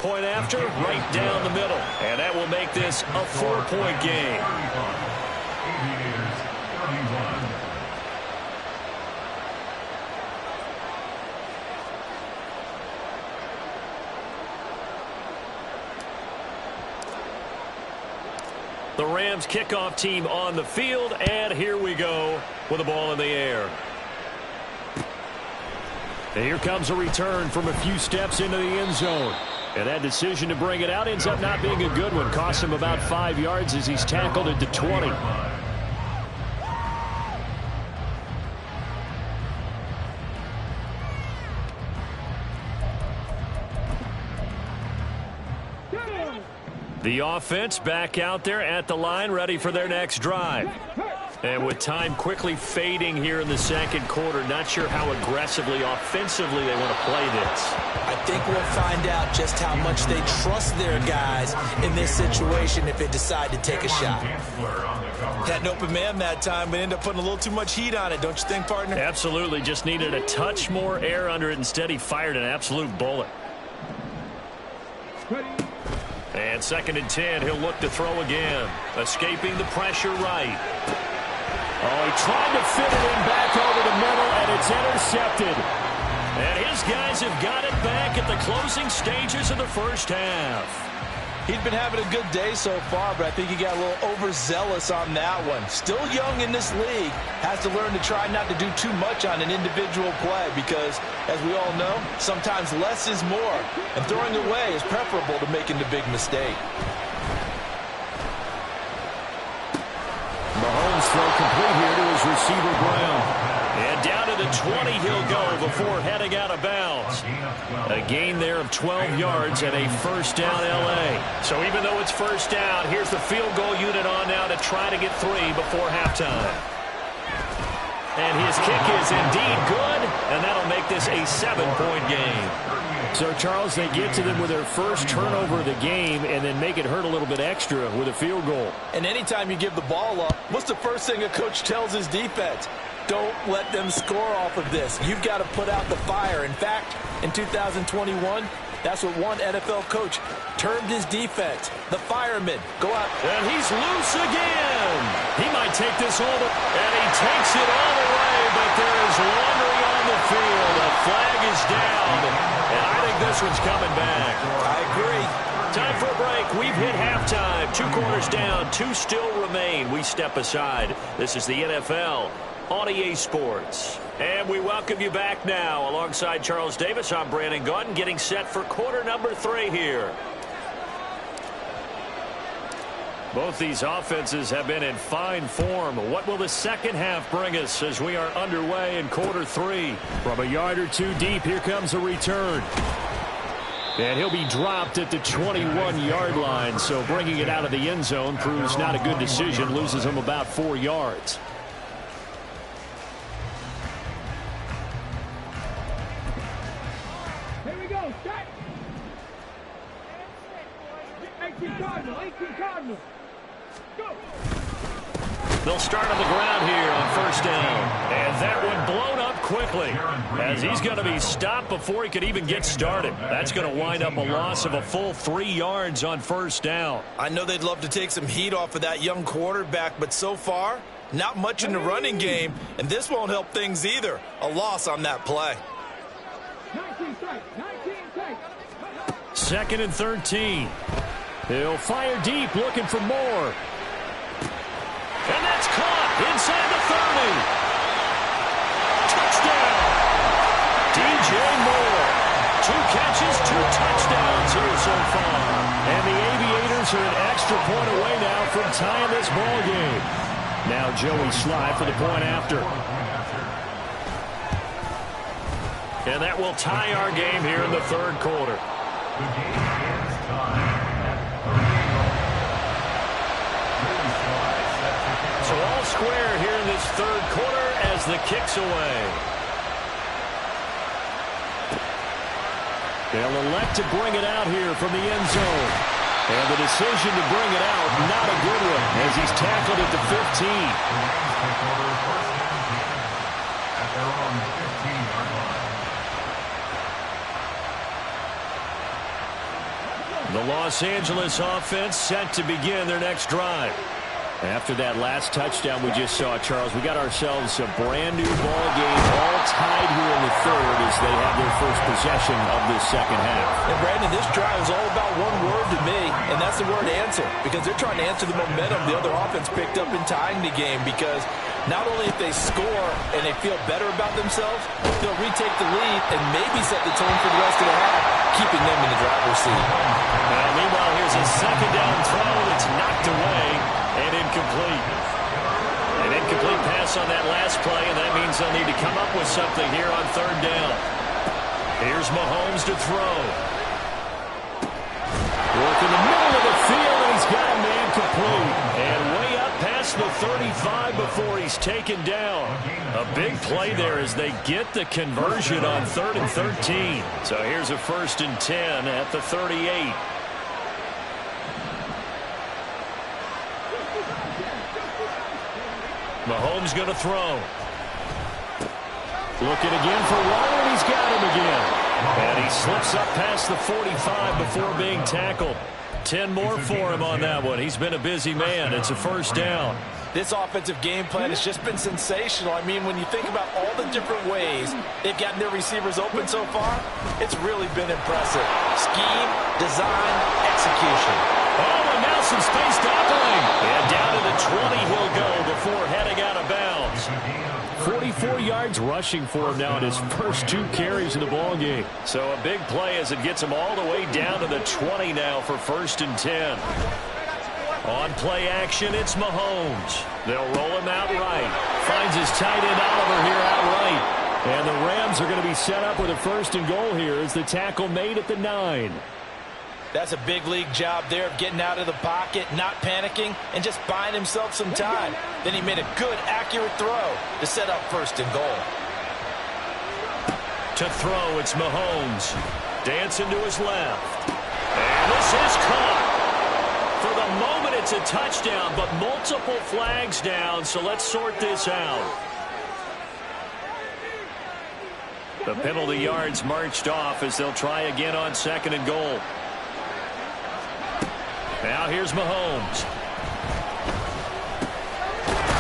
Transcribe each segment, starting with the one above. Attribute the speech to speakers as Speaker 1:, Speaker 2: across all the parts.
Speaker 1: point after, right down the middle. And that will make this a 4-point game. The Rams kickoff team on the field, and here we go with the ball in the air. And here comes a return from a few steps into the end zone. And that decision to bring it out ends up not being a good one. Cost him about 5 yards as he's tackled at the 20. The offense back out there at the line, ready for their next drive. And with time quickly fading here in the second quarter, not sure how aggressively, offensively they want to play this.
Speaker 2: I think we'll find out just how much they trust their guys in this situation if they decide to take a shot. Had an open man that time, but ended up putting a little too much heat on it, don't you think, partner?
Speaker 1: Absolutely. Just needed a touch more air under it. Instead, he fired an absolute bullet. And 2nd and 10, he'll look to throw again. Escaping the pressure right. Oh, he tried to fit it in back over the middle, and it's intercepted. And his guys have got it back at the closing stages of the first half.
Speaker 2: He'd been having a good day so far, but I think he got a little overzealous on that one. Still young in this league. Has to learn to try not to do too much on an individual play because, as we all know, sometimes less is more. And throwing away is preferable to making the big mistake.
Speaker 1: Mahomes throw complete here to his receiver Brown. And down to the 20 he'll go before heading out of bounds. A gain there of 12 yards and a first down L.A. So even though it's first down, here's the field goal unit on now to try to get 3 before halftime. And his kick is indeed good, and that'll make this a 7-point game. So, Charles, they get to them with their first turnover of the game and then make it hurt a little bit extra with a field goal.
Speaker 2: And anytime you give the ball up, what's the first thing a coach tells his defense? Don't let them score off of this. You've got to put out the fire. In fact, in 2021, that's what one NFL coach termed his defense, the firemen. Go out.
Speaker 1: And he's loose again. He might take this all the way. And he takes it all the way, but there is laundry on the field. A flag is down. And I think this one's coming back.
Speaker 2: I agree.
Speaker 1: Time for a break. We've hit halftime. 2 quarters down. 2 still remain. We step aside. This is the NFL on EA Sports. And we welcome you back now. Alongside Charles Davis, I'm Brandon Gaudin, getting set for quarter number 3 here. Both these offenses have been in fine form. What will the second half bring us as we are underway in quarter 3? From a yard or 2 deep, here comes a return. And he'll be dropped at the 21-yard line, so bringing it out of the end zone proves not a good decision, loses him about 4 yards.
Speaker 3: Here we go, set. 18 Cardinal. Go.
Speaker 1: They'll start on the ground here on first down. And that one blown up quickly as he's going to be stopped before he could even get started. That's going to wind up a loss of a full 3 yards on first down.
Speaker 2: I know they'd love to take some heat off of that young quarterback, but so far, not much in the running game, and this won't help things either. A loss on that play.
Speaker 3: 19 take.
Speaker 1: 2nd and 13. He'll fire deep, looking for more. And that's caught inside the 30. Touchdown. DJ Moore. 2 catches, 2 touchdowns here so far. And the Aviators are an extra point away now from tying this ball game. Now Joey Sly for the point after. And that will tie our game here in the 3rd quarter. So all square here in this 3rd quarter as the kick's away. They'll elect to bring it out here from the end zone. And the decision to bring it out, not a good one, as he's tackled at the 15. The Los Angeles offense set to begin their next drive. After that last touchdown we just saw, Charles, we got ourselves a brand new ball game, all tied here in the third as they have their first possession of this second half.
Speaker 2: And Brandon, this drive is all about one word to me, and that's the word answer, because they're trying to answer the momentum the other offense picked up in tying the game, because not only if they score and they feel better about themselves, they'll retake the lead and maybe set the tone for the rest of the half, keeping them in the driver's seat.
Speaker 1: Meanwhile, here's a second down throw that's knocked away and incomplete. An incomplete pass on that last play, and that means they'll need to come up with something here on third down. Here's Mahomes to throw. Work in the middle of the field, and he's got a man complete. And way up past the 35 before he's taken down. A big play there as they get the conversion on 3rd and 13. So here's a 1st and 10 at the 38. Mahomes going to throw. Looking again for one, and he's got him again. And he slips up past the 45 before being tackled. 10 more for him on that one. He's been a busy man. It's a 1st down.
Speaker 2: This offensive game plan has just been sensational. I mean, when you think about all the different ways they've gotten their receivers open so far, it's really been impressive. Scheme, design, execution.
Speaker 1: Oh, and now some space doubling. And down to the 20 he'll go before heading out of bounds. 44 yards rushing for him now in his first 2 carries of the ball game. So a big play as it gets him all the way down to the 20 now for 1st and 10. On play action, it's Mahomes. They'll roll him out right. Finds his tight end Oliver here out right. And the Rams are going to be set up with a 1st and goal here as the tackle made at the 9.
Speaker 2: That's a big league job there of getting out of the pocket, not panicking, and just buying himself some time. Then he made a good, accurate throw to set up 1st and goal.
Speaker 1: To throw, it's Mahomes. Dancing to his left. And this is caught. For the moment, it's a touchdown, but multiple flags down, so let's sort this out. The penalty yards marched off as they'll try again on 2nd and goal. Now here's Mahomes.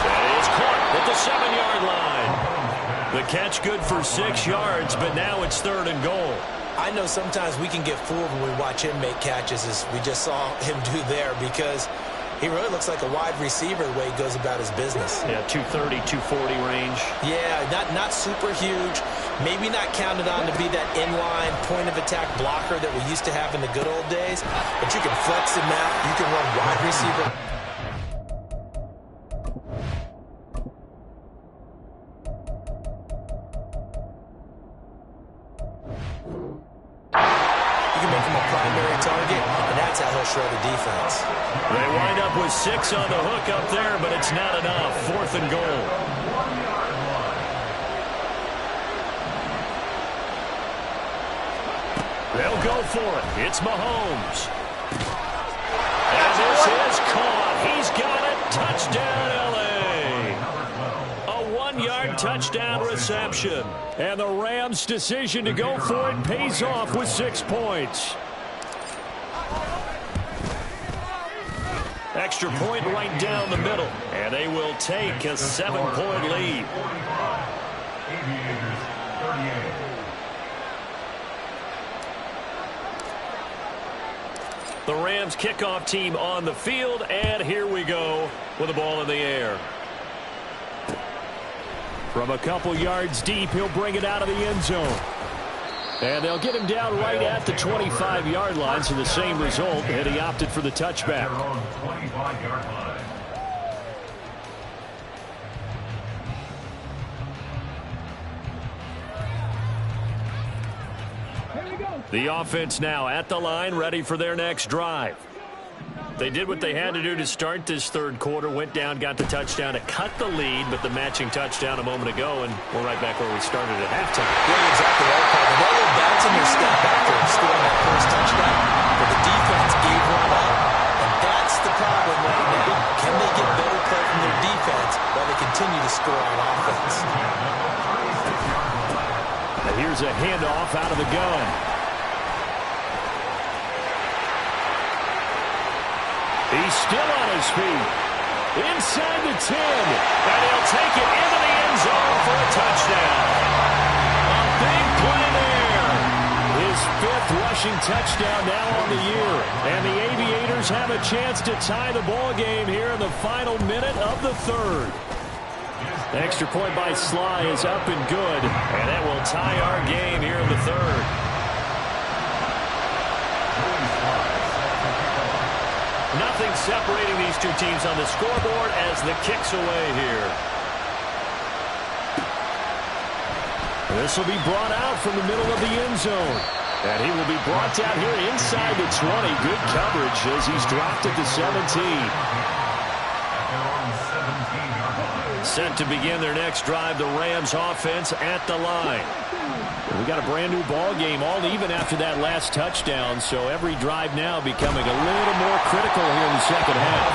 Speaker 1: That is caught at the 7-yard line. The catch good for 6 yards, but now it's 3rd and goal.
Speaker 4: I know sometimes we can get fooled when we watch him make catches, as we just saw him do there, because he really looks like a wide receiver the way he goes about his business.
Speaker 1: Yeah, 230, 240 range.
Speaker 4: Yeah, not super huge. Maybe not counted on to be that inline point-of-attack blocker that we used to have in the good old days, but you can flex him out. You can run wide receiver. You can make him a primary target, and that's how he'll shred a defense.
Speaker 1: They wind up with 6 on the hook up there, but it's not enough. 4th and goal. They'll go for it. It's Mahomes. And this is caught. He's got it. Touchdown, L.A. A 1-yard touchdown reception. And the Rams' decision to go for it pays off with 6 points. Extra point right down the middle. And they will take a 7-point lead. The Rams kickoff team on the field, and here we go with the ball in the air. From a couple yards deep, he'll bring it out of the end zone. And they'll get him down right at the 25-yard line, so the same result, and he opted for the touchback. The offense now at the line, ready for their next drive. They did what they had to do to start this third quarter, went down, got the touchdown to cut the lead, but the matching touchdown a moment ago, and we're right back where we started at halftime.
Speaker 4: Yeah, exactly right, Paul. They were bouncing their step after scoring that first touchdown, but the defense gave one up, and that's the problem right now. Can they get better play from their defense while they continue to score on offense?
Speaker 1: And here's a handoff out of the gun. He's still on his feet. Inside the 10. And he'll take it into the end zone for a touchdown. A big play there. His 5th rushing touchdown now on the year. And the Aviators have a chance to tie the ball game here in the final minute of the 3rd. Extra point by Sly is up and good. And that will tie our game here in the 3rd. Nothing separating these two teams on the scoreboard as the kick's away here. This will be brought out from the middle of the end zone. And he will be brought down here inside the 20. Good coverage as he's dropped at the 17. Set to begin their next drive, the Rams offense at the line. We got a brand new ball game, all even after that last touchdown, so every drive now becoming a little more critical here in the second half.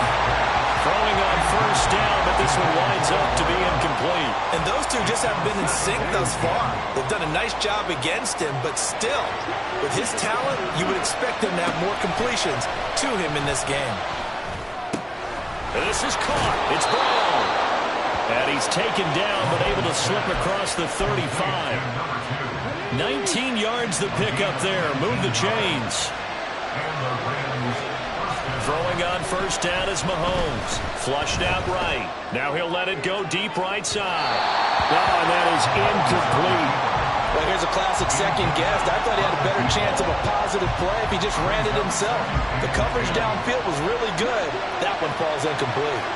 Speaker 1: Throwing on first down, but this one winds up to be incomplete.
Speaker 2: And those two just haven't been in sync thus far. They've done a nice job against him, but still, with his talent, you would expect him to have more completions to him in this game.
Speaker 1: This is caught. It's Brown. And he's taken down, but able to slip across the 35. 19 yards the pickup there. Move the chains. Throwing on first down is Mahomes. Flushed out right. Now he'll let it go deep right side. Oh, and that is incomplete.
Speaker 2: Well, here's a classic second guess. I thought he had a better chance of a positive play if he just ran it himself. The coverage downfield was really good. That one falls incomplete.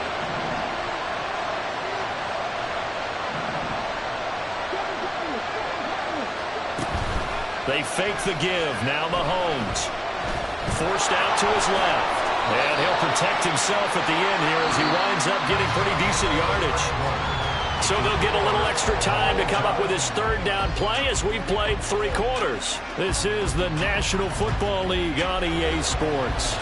Speaker 1: They fake the give. Now Mahomes. Forced out to his left. And he'll protect himself at the end here as he winds up getting pretty decent yardage. So they'll get a little extra time to come up with his 3rd down play as we've played 3 quarters. This is the National Football League on EA Sports.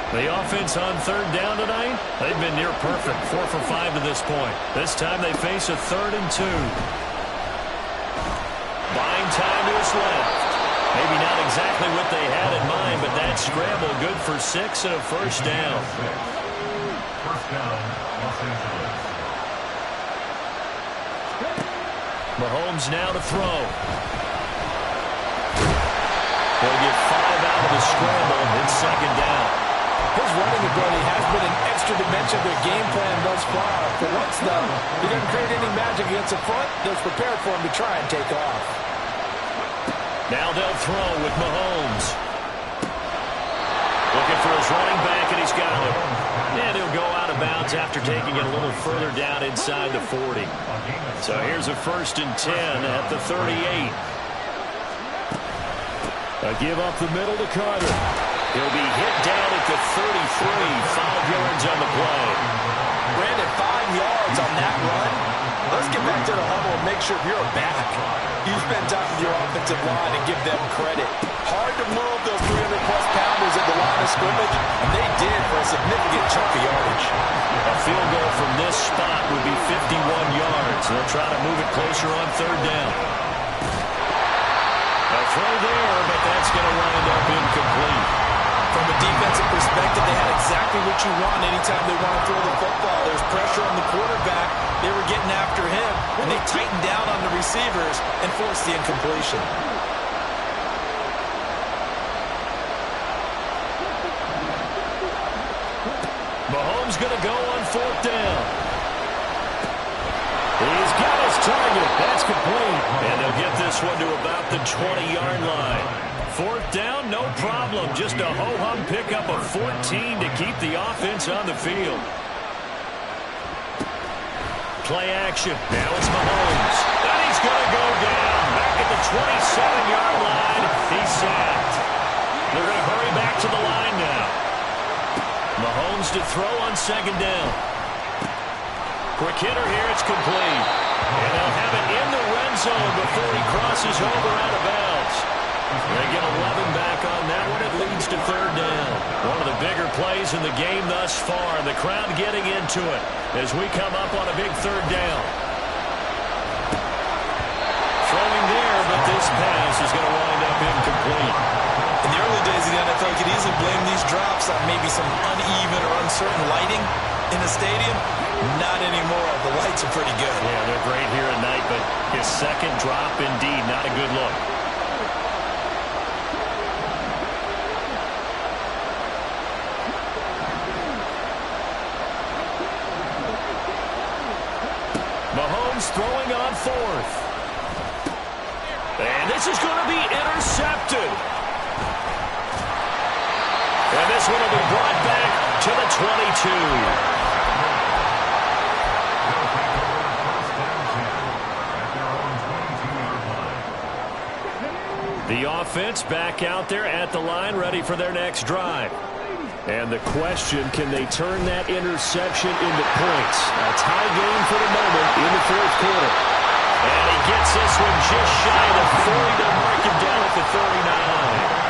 Speaker 1: The offense on 3rd down tonight, they've been near perfect, 4 for 5 to this point. This time they face a 3rd and 2. Buying time to his left. Maybe not exactly what they had in mind, but that scramble good for 6 and a first down. Mahomes now to throw. They'll get 5 out of the scramble. It's 2nd down.
Speaker 2: His running ability has been an extra dimension of their game plan thus far. For once, though, he doesn't create any magic against the front. They're prepared for him to try and take off.
Speaker 1: Now they'll throw with Mahomes. Looking for his running back, and he's got him. And he'll go out of bounds after taking it a little further down inside the 40. So here's a 1st and 10 at the 38. A give up the middle to Carter. He'll be hit down at the 33, 5 yards on the play.
Speaker 2: Brandon, 5 yards on that run. Let's get back to the huddle and make sure you're a back. You spend time with your offensive line and give them credit. Hard to move those 300-plus pounders at the line of scrimmage, and they did for a significant chunk of yardage.
Speaker 1: A field goal from this spot would be 51 yards. They'll try to move it closer on 3rd down. A throw there, but that's going to wind up incomplete.
Speaker 2: From a defensive perspective, they had exactly what you want anytime they want to throw the football. There's pressure on the quarterback. They were getting after him, and they tightened down on the receivers and forced the incompletion.
Speaker 1: Mahomes going to go on 4th down. He's got his target. That's complete. And they'll get this one to about the 20-yard line. 4th down, no problem. Just a ho-hum pickup of 14 to keep the offense on the field. Play action. Now it's Mahomes. And he's going to go down. Back at the 27-yard line. He's sacked. They're going to hurry back to the line now. Mahomes to throw on 2nd down. Quick hitter here. It's complete. And they'll have it in the red zone before he crosses over out of bounds. They get 11 back on that one. It leads to 3rd down. One of the bigger plays in the game thus far. The crowd getting into it as we come up on a big third down. Throwing there, but this pass is going to wind up incomplete.
Speaker 2: In the early days of the NFL, you could easily blame these drops on maybe some uneven or uncertain lighting in the stadium. Not anymore. The lights are pretty good.
Speaker 1: Yeah, they're great here at night, but his second drop, indeed, not a good look. Mahomes throwing on fourth. And this is going to be intercepted. And this one will be brought back to the 22. The offense back out there at the line, ready for their next drive. And the question, can they turn that interception into points? A tie game for the moment in the fourth quarter. And he gets this one just shy of the 40 to mark him down at the 39.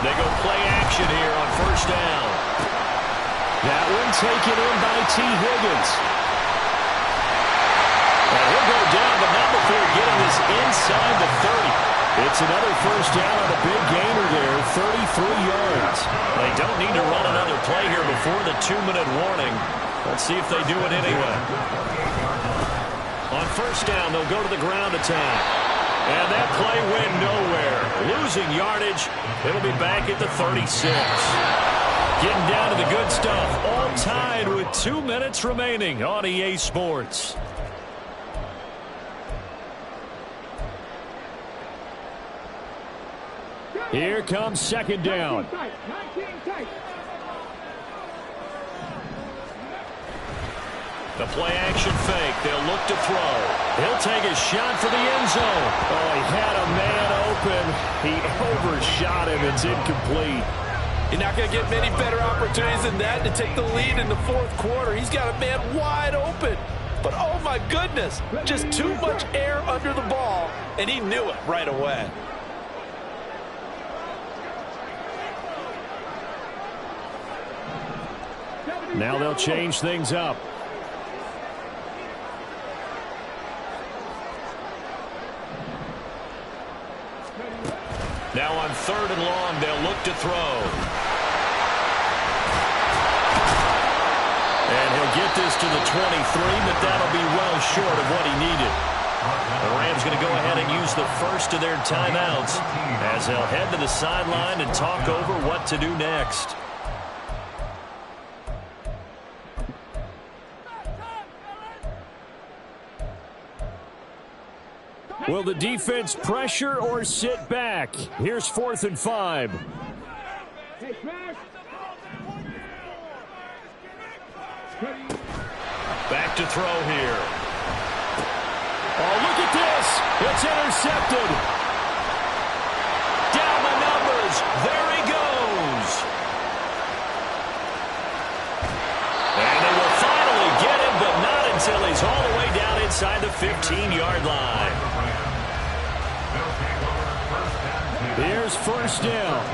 Speaker 1: They go play action here on first down. That one taken in by T. Higgins. And he'll go down, but not before getting this inside the 30. It's another first down on a big gainer there, 33 yards. They don't need to run another play here before the 2-minute warning. Let's see if they do it anyway. On first down, they'll go to the ground attack. And that play went nowhere. Losing yardage. It'll be back at the 36. Getting down to the good stuff. All tied with 2 minutes remaining on EA Sports. Here comes second down. The play action fake. They'll look to throw. He'll take a shot for the end zone. Oh, he had a man open. He overshot him. It's incomplete.
Speaker 2: You're not going to get many better opportunities than that to take the lead in the fourth quarter. He's got a man wide open. But, oh, my goodness, just too much air under the ball, and he knew it right away.
Speaker 1: Now they'll change things up. Now on third and long, they'll look to throw. And he'll get this to the 23, but that'll be well short of what he needed. The Rams going to go ahead and use the first of their timeouts as they'll head to the sideline and talk over what to do next. Will the defense pressure or sit back? Here's 4th and 5. Back to throw here. Oh, look at this. It's intercepted. Down the numbers. There he goes. And they will finally get him, but not until he's all the way down inside the 15-yard line. Here's first down.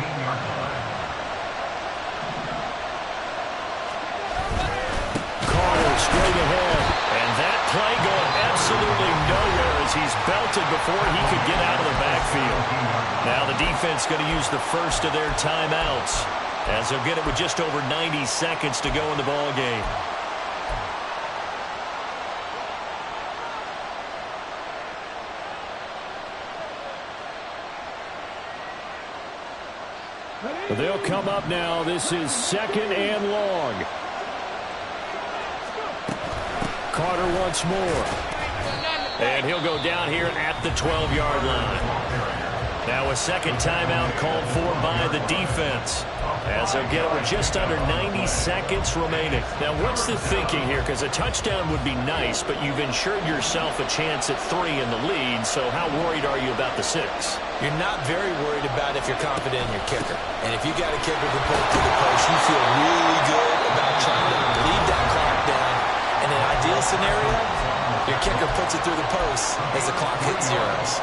Speaker 1: Carter straight ahead. And that play going absolutely nowhere as he's belted before he could get out of the backfield. Now the defense going to use the first of their timeouts as they'll get it with just over 90 seconds to go in the ball game. They'll come up now. This is second and long. Carter once more. And he'll go down here at the 12-yard line. Now a second timeout called for by the defense as they'll get it with just under 90 seconds remaining. Now what's the thinking here? Because a touchdown would be nice, but you've ensured yourself a chance at 3 in the lead, so how worried are you about the 6?
Speaker 4: You're not very worried about if you're confident in your kicker. And if you got a kicker who put it through the post, you feel really good about trying to leave that clock down. In an ideal scenario, your kicker puts it through the post as the clock hits zeros.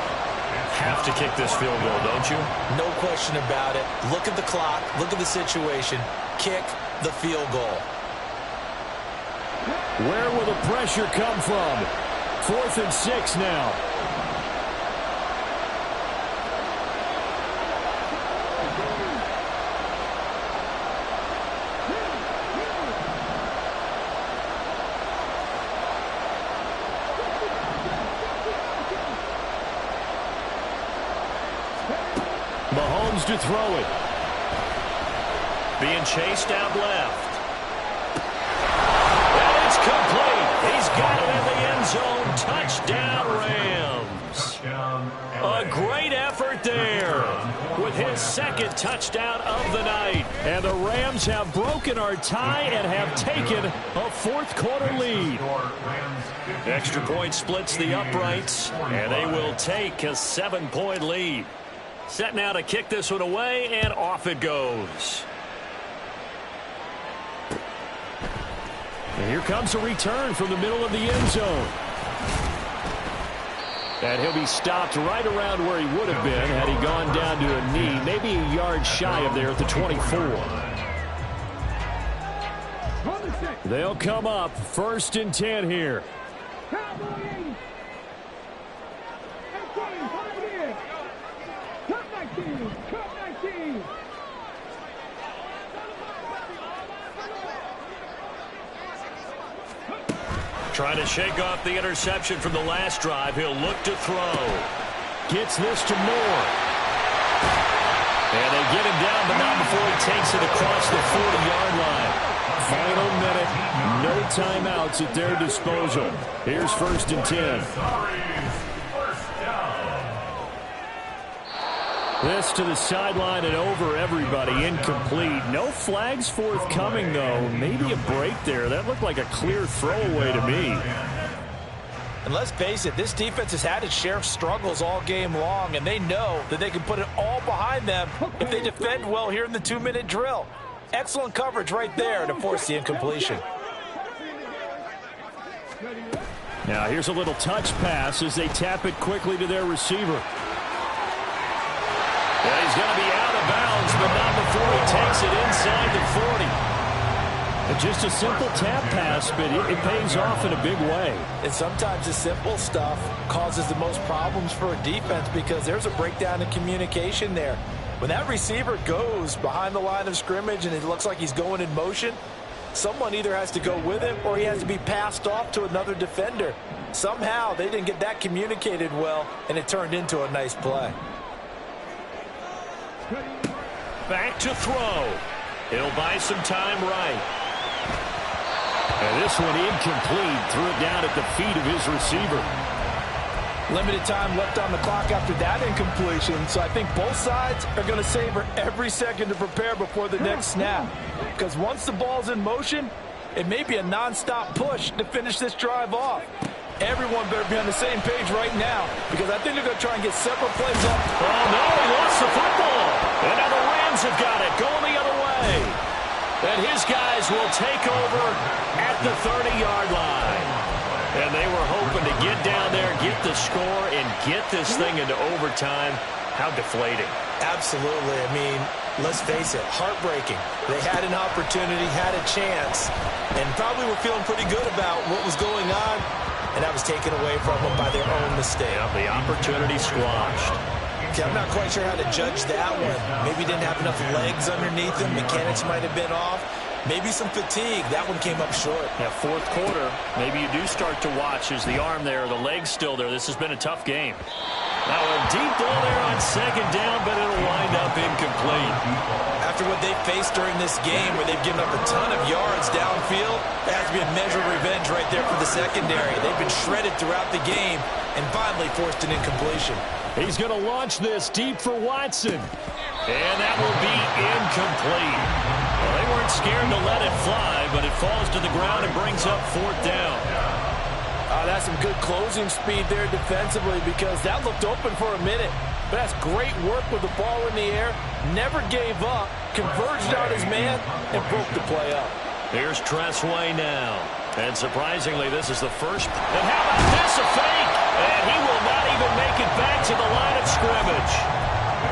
Speaker 1: have to kick this field goal, don't you?
Speaker 4: No question about it. Look at the clock. Look at the situation. Kick the field goal.
Speaker 1: Where will the pressure come from? 4th and 6 now. Mahomes to throw it. Being chased out left. And it's complete. He's got it in the end zone. Touchdown, Rams. A great effort there with his second touchdown of the night. And the Rams have broken our tie and have taken a fourth-quarter lead. Extra point splits the uprights, and they will take a 7-point lead. Set now to kick this one away, and off it goes. And here comes a return from the middle of the end zone. And he'll be stopped right around where he would have been had he gone down to a knee, maybe a yard shy of there at the 24. They'll come up 1st and 10 here. Trying to shake off the interception from the last drive. He'll look to throw. Gets this to Moore. And they get him down, but not before he takes it across the 40-yard line. Final minute. No timeouts at their disposal. Here's 1st and 10. This to the sideline and over everybody. Incomplete. No flags forthcoming, though. Maybe a break there. That looked like a clear throwaway to me.
Speaker 2: And let's face it, this defense has had its share of struggles all game long, and they know that they can put it all behind them if they defend well here in the 2-minute drill. Excellent coverage right there to force the incompletion.
Speaker 1: Now here's a little touch pass as they tap it quickly to their receiver. Yeah, he's going to be out of bounds, but not before he takes it inside the 40. And just a simple tap pass, but it pays off in a big way.
Speaker 2: And sometimes the simple stuff causes the most problems for a defense because there's a breakdown in communication there. When that receiver goes behind the line of scrimmage and it looks like he's going in motion, someone either has to go with him or he has to be passed off to another defender. Somehow they didn't get that communicated well, and it turned into a nice play.
Speaker 1: Back to throw. He'll buy some time right. And this one incomplete. Threw it down at the feet of his receiver.
Speaker 2: Limited time left on the clock after that incompletion, so I think both sides are going to savor every second to prepare before the next snap. Because once the ball's in motion, it may be a non-stop push to finish this drive off. Everyone better be on the same page right now because I think they're going to try and get several plays up.
Speaker 1: Oh, no, he lost the football. And now the Rams have got it going the other way. And his guys will take over at the 30-yard line. And they were hoping to get down there, get the score, and get this thing into overtime. How deflating.
Speaker 4: Absolutely. I mean, let's face it, heartbreaking. They had an opportunity, had a chance, and probably were feeling pretty good about what was going on, and that was taken away from them by their own mistake.
Speaker 1: Yeah, the opportunity squashed.
Speaker 4: Okay, I'm not quite sure how to judge that one. Maybe didn't have enough legs underneath him. Mechanics might have been off. Maybe some fatigue. That one came up short.
Speaker 1: Yeah, fourth quarter, maybe you do start to watch as the arm there, the leg's still there. This has been a tough game. Now a deep ball there on 2nd down, but it'll wind up incomplete.
Speaker 4: After what they faced during this game where they've given up a ton of yards downfield, there has to be a measure of revenge right there for the secondary. They've been shredded throughout the game and finally forced an incompletion.
Speaker 1: He's going to launch this deep for Watson. And that will be incomplete. Well, they weren't scared to let it fly, but it falls to the ground and brings up 4th down.
Speaker 2: That's some good closing speed there defensively because that looked open for a minute. But that's great work with the ball in the air. Never gave up, converged on his man, and broke the play up.
Speaker 1: Here's Tressway now. And surprisingly, this is the first. And how about this, a fake? And he will not even even make it back to the line of scrimmage.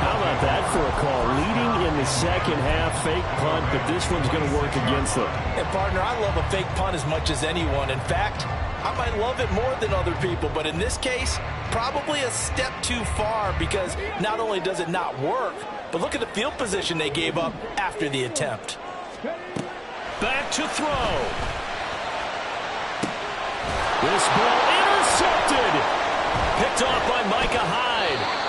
Speaker 1: How about that for a call? Leading in the second half, fake punt, but this one's going to work against them.
Speaker 2: And, partner, I love a fake punt as much as anyone. In fact, I might love it more than other people, but in this case, probably a step too far because not only does it not work, but look at the field position they gave up after the attempt.
Speaker 1: Back to throw. This ball intercepted. Picked off by Micah Hyde.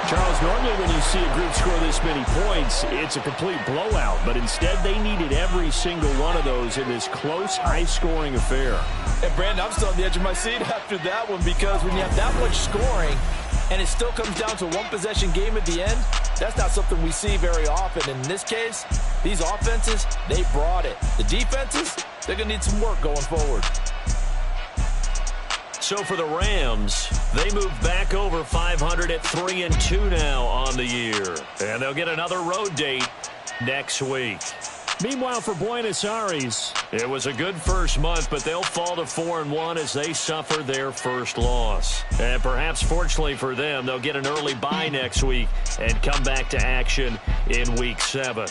Speaker 1: Charles, normally when you see a group score this many points, it's a complete blowout. But instead, they needed every single one of those in this close, high-scoring affair.
Speaker 2: And, Brandon, I'm still on the edge of my seat after that one because when you have that much scoring and it still comes down to one-possession game at the end, that's not something we see very often. In this case, these offenses, they brought it. The defenses, they're going to need some work going forward.
Speaker 1: So for the Rams, they move back over 500 at 3-2 now on the year. And they'll get another road date next week. Meanwhile, for Buenos Aires, it was a good first month, but they'll fall to 4-1 as they suffer their first loss. And perhaps fortunately for them, they'll get an early bye next week and come back to action in Week 7.